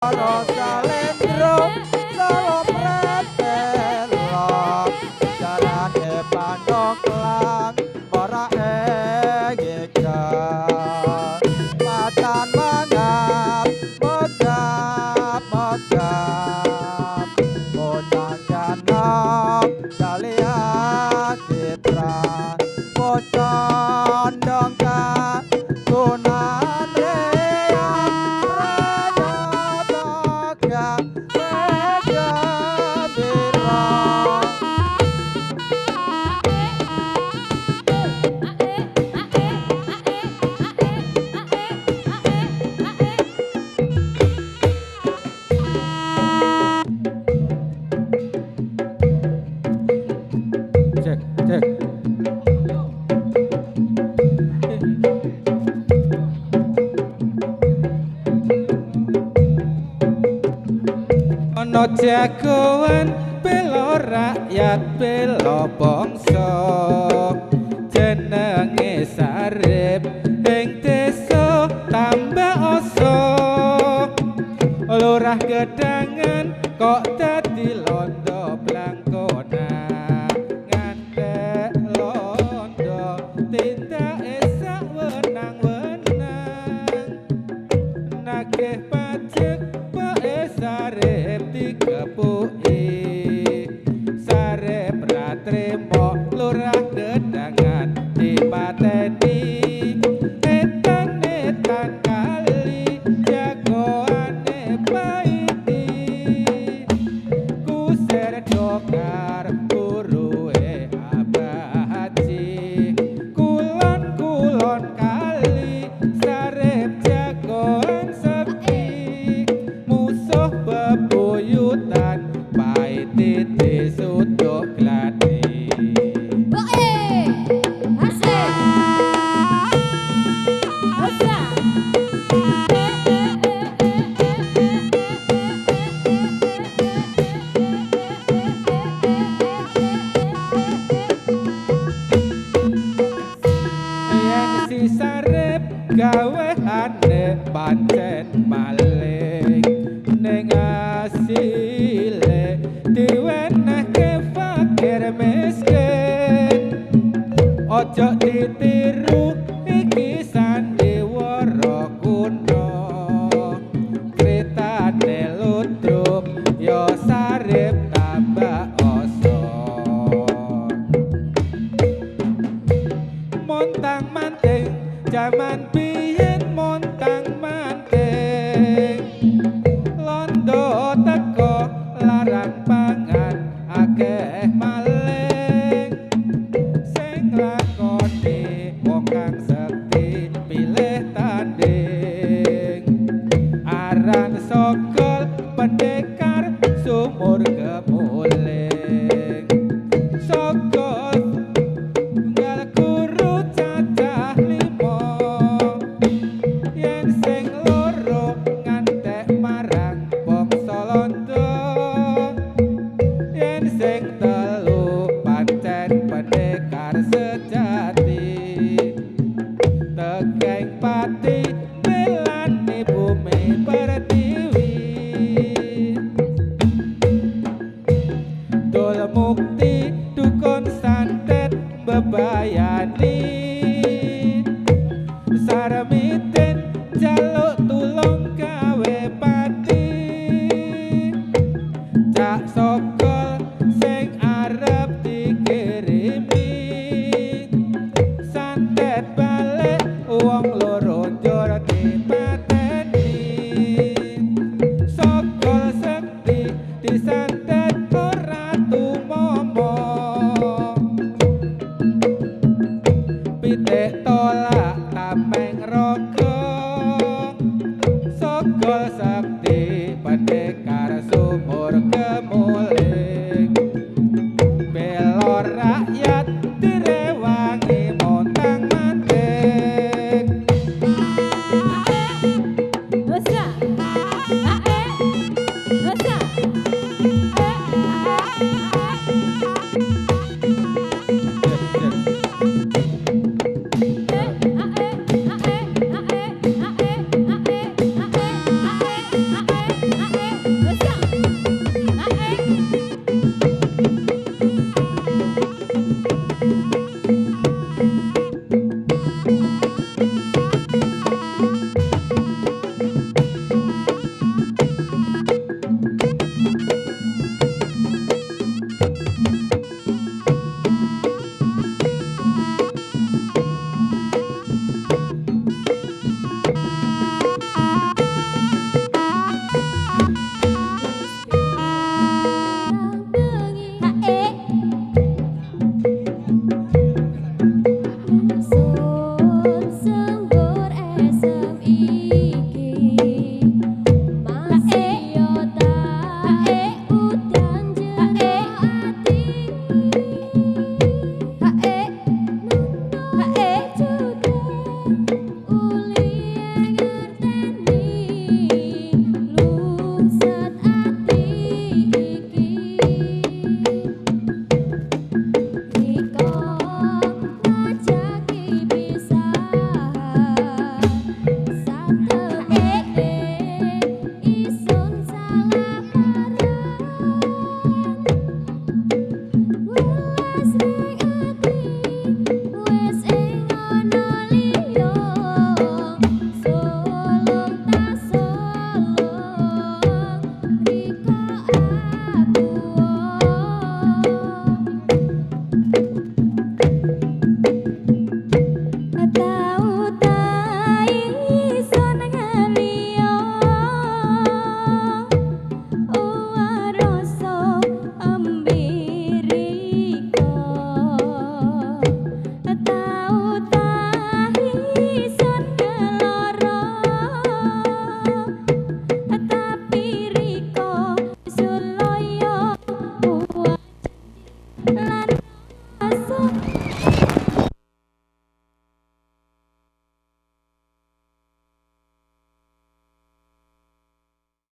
Ana salendro sawo pretelok jarane pandoklang ora enggegan patan mangap megap bocah janok dalia citra bocah dongka tunan Ana jagoan bela rakyat bela bangsa jenenge Sarip ing desa tambah asa lurah gedangan kok dadi londo blangkona ngantek londo tindake sak wenang-wenang nagih pajak Sarip dikepuki Sarip ratrimo lurah gedangan dipateni etan-etan kali jagoane paiti kusir dokar buruhe Abah Haji kulon-kulon kali Sarip jagoan bebuyutan paiti disuduk gladi asik asa yen si Sarip gawe ane pancen maling ning asile diwenehke fakir miskin ojo ditiru iki sandiwara kuno kritane ludruk yo Sarip tambah asa montang manting jaman biyen montang manting londo teko larang pangan akeh maling sing lakoni wong kang sekti pilih tanding aran sokol pendekar sumur kemuling sokol tunggal guru cacah limo yen sing loro ngantek marang bangsa londo yen sing telu pancen pendekar sejati tegeng pati belani bumi pertiwi dol mukti dukun santet bebayani sarmiten jaluk tulung gawe pati cak sokol sing arep dikirimi santet balik wong loro njur dipateni sokol sekti disantet ora tumomo pitik tolak tameng raga sokol sekti pendekar